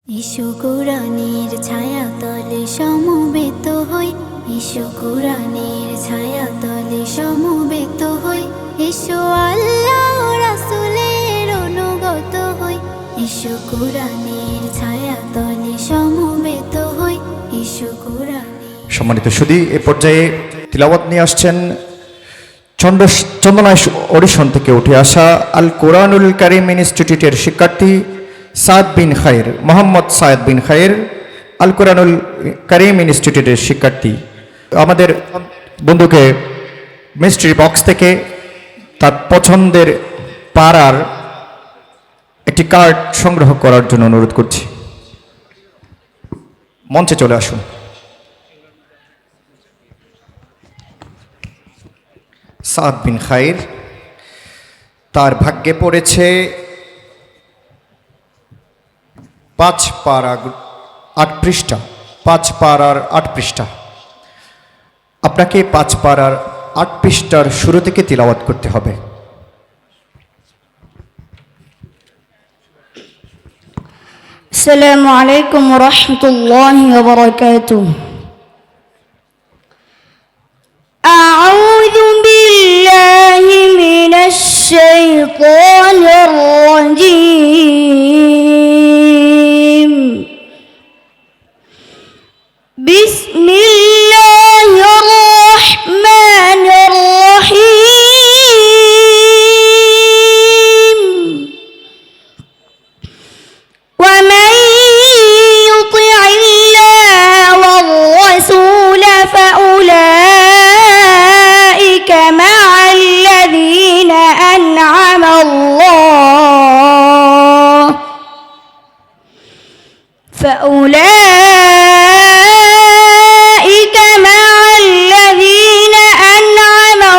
ঈশো কুরআনের ছায়া তলে সমবেত হই, ঈশো কুরআনের ছায়া তলে সমবেত হই, ঈশো আল্লাহ রাসূলের অনুগত হই, ঈশো কুরআনের ছায়া তলে সমবেত হই, ঈশো কুরআনের। সম্মানিত সুধী, এ পর্যায়ে তিলাওয়াত নিয়ে আসছেন চন্দনাইশ অডিশন থেকে উঠে আসা আল কোরআনুল কারীম ইনস্টিটিউটের শিক্ষার্থী সাদ বিন খায়ের, মোহাম্মদ সাদ বিন খায়ের, আল কোরআনুল কারীম ইনস্টিটিউটের শিক্ষার্থী। আমাদের বন্ধুকে মিস্ট্রি বক্স থেকে তার পছন্দের পাড়ার একটি কার্ড সংগ্রহ করার জন্য অনুরোধ করছি। মঞ্চে চলে আসুন। সাদ বিন খায়ের, তার ভাগ্যে পড়েছে 5 পারা 8 পৃষ্ঠা, 5 পারার 8 পৃষ্ঠা। আপনাকে 5 পারার 8 পৃষ্ঠার শুরু থেকে তিলাওয়াত করতে হবে। আসসালামু আলাইকুম ওয়া রাহমাতুল্লাহি ওয়া বারাকাতুহু। আউযু বিল্লাহি মিনাশ শাইতানির রাজীম। বিসমিল্লাহির রাহমানির রাহিম। ومن يطع الله والرسول فأولئك مع الذين أنعم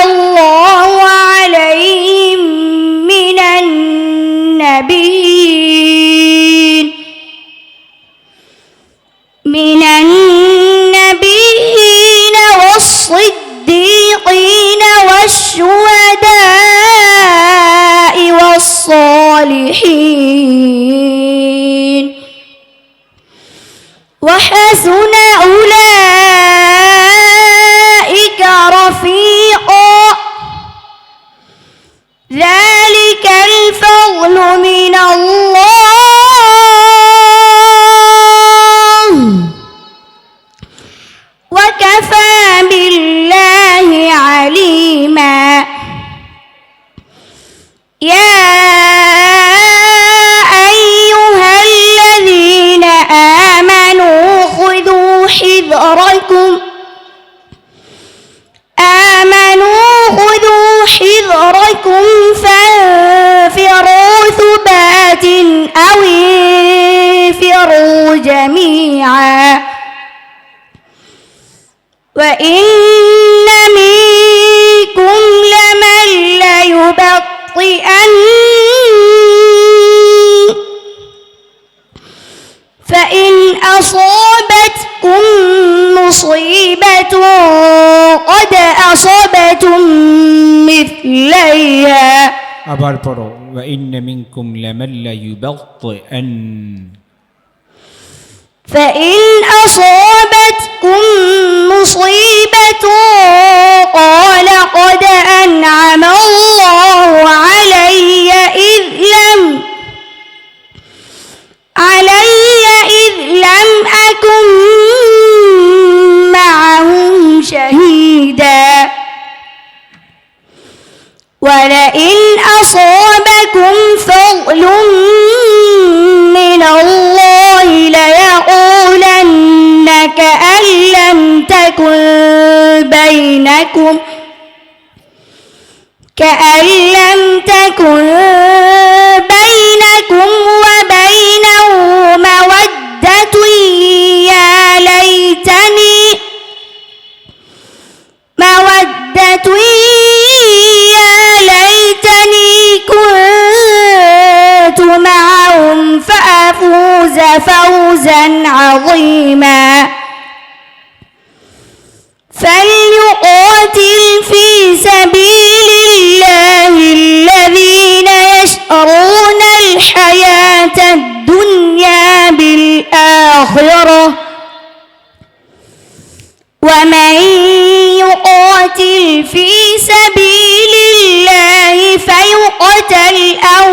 الله عليهم من النبيين والصديقين والشهداء والصالحين وحسن أولئك رفيقا ذلك الفضل من الله وكفى بالله عليما يا أيها الذين آمنوا خذوا حذركم فانفروا ثبات أو انفروا جميعا وإن منكم لمن ليبطئن فإن أصابتكم مصيبة قد أصبتم مثليها আবার পড়ো وإن منكم لمن ليبطئن فإن أصابتكم مصيبة قال قد أنعم الله علي إذ لم أكن معهم شهيدا ولئن أصابكم فضل من الله ليقولن كأن لم تكن بينكم وبينه مودة يا ليتني كنت معهم فأفوز فوزا عظيما فليقاتل في سبيل الله الذين يشرون الحياة الدنيا بالآخرة خيره ومن يقاتل في سبيل الله فيقتل أو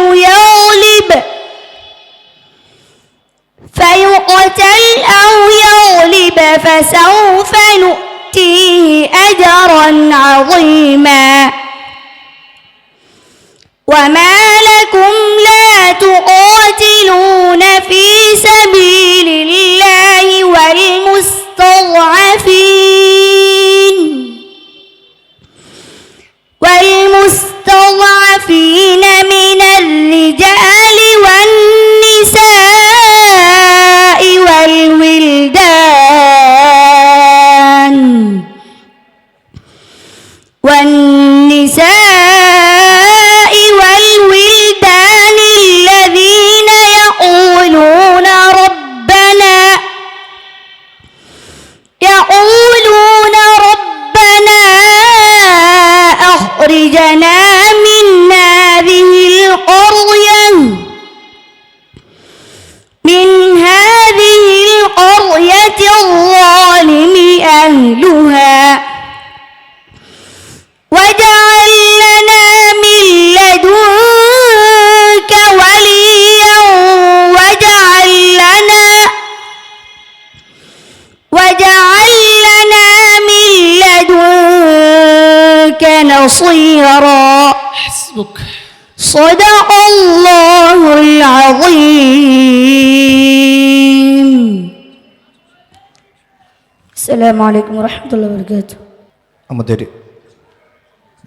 يغلب فسوف نؤتيه أجرا عظيما وما لكم لا تقاتلون في سبيل الله والمستضعفين من الرجال والنساء والولدان الذين يقولون ربنا أخرجنا من هذه القرية الظالم أهلها واجعل لنا من لدنك وليا واجعل لنا من لدنك نصيرا حسبك صدق الله العظيم السلام عليكم ورحمة الله وبركاته আমাদের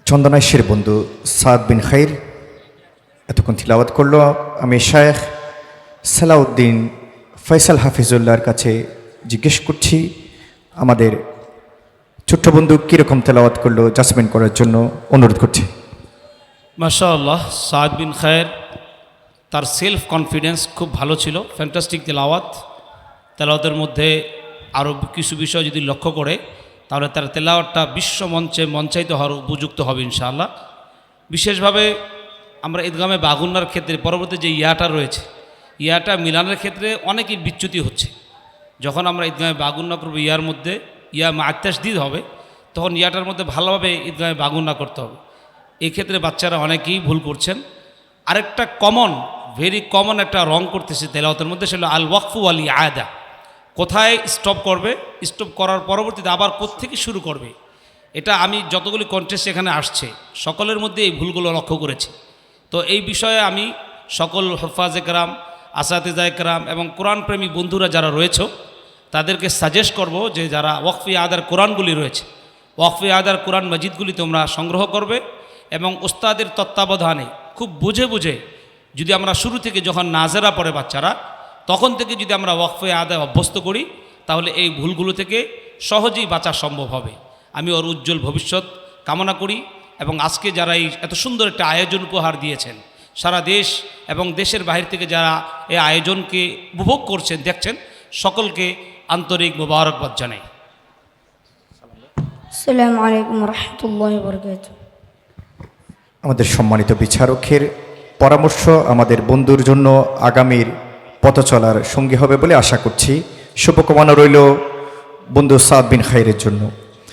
চন্দনাইশের বন্ধু সাদ বিন খাইর এতক্ষণ তিলাওয়াত করলো। আমি শায়েখ সালাউদ্দিন ফয়সাল হাফিজুল্লাহর কাছে জিজ্ঞেস করছি আমাদের ছোট্ট বন্ধু কীরকম তেলাওয়াত করলো জাজমেন্ট করার জন্য অনুরোধ করছি। মাশাআল্লাহ, সাদ বিন খায়ের তার সেলফ কনফিডেন্স খুব ভালো ছিল। ফ্যান্টাস্টিক তেলাওয়াতের মধ্যে আরও কিছু বিষয় যদি লক্ষ্য করে তাহলে তার তেলাওয়াতটা বিশ্ব মঞ্চে মঞ্চায়িত হওয়ার উপযুক্ত হবে ইনশাআল্লাহ। বিশেষভাবে আমরা ঈদগামে বাগুন্নার ক্ষেত্রে পরবর্তী যে ইয়াটা রয়েছে, ইয়াটা মিলানের ক্ষেত্রে অনেকই বিচ্যুতি হচ্ছে। যখন আমরা ঈদগামে বাগুন্না করবো ইয়ার মধ্যে ইয়া মাত্তাসদিদ হবে, তখন ইয়াটার মধ্যে ভালোভাবে ঈদগামে বাগুন্না করতে হবে। এই ক্ষেত্রে বাচ্চারা অনেকেই ভুল করছেন। আরেকটা ভেরি কমন একটা রং করতেছে তেলাওয়াতের মধ্যে, সেটা আল ওয়াকফু আল ইআদা। কোথায় স্টপ করবে, স্টপ করার পরবর্তীতে আবার কোত্থেকে শুরু করবে। এটা আমি যতগুলি কন্টেস্ট এখানে আসছে সকলের মধ্যে এই ভুলগুলো লক্ষ্য করেছি। তো এই বিষয়ে আমি সকল হুফাজে কেরাম, আসাতিজা কেরাম এবং কোরআন প্রেমী বন্ধুরা যারা রয়েছে তাদেরকে সাজেস্ট করব যে যারা ওয়াকফি আদার কোরআনগুলি রয়েছে, ওয়াকফি আদার কোরআন মজিদগুলি তোমরা সংগ্রহ করবে এবং ওস্তাদের তত্ত্বাবধানে খুব বুঝে যদি আমরা শুরু থেকে যখন নাজেরা পড়ে বাচ্চারা তখন থেকে যদি আমরা ওয়াকফে আদায় অভ্যস্ত করি তাহলে এই ভুলগুলো থেকে সহজেই বাঁচা সম্ভব হবে। আমি ওর উজ্জ্বল ভবিষ্যৎ কামনা করি এবং আজকে যারা এই এত সুন্দর একটা আয়োজন উপহার দিয়েছেন, সারা দেশ এবং দেশের বাহির থেকে যারা এই আয়োজনকে উপভোগ করছেন দেখছেন, সকলকে আন্তরিক মোবারকবাদ জানাই। আসসালামু আলাইকুম ওয়া রাহমাতুল্লাহি ওয়া বারাকাতুহু। আমাদের সম্মানিত বিচারকের পরামর্শ আমাদের বন্ধুর জন্য আগামীর পথ চলার সঙ্গী হবে বলে আশা করছি। শুভকামনা রইল বন্ধু সাদ বিন খাইরের জন্য।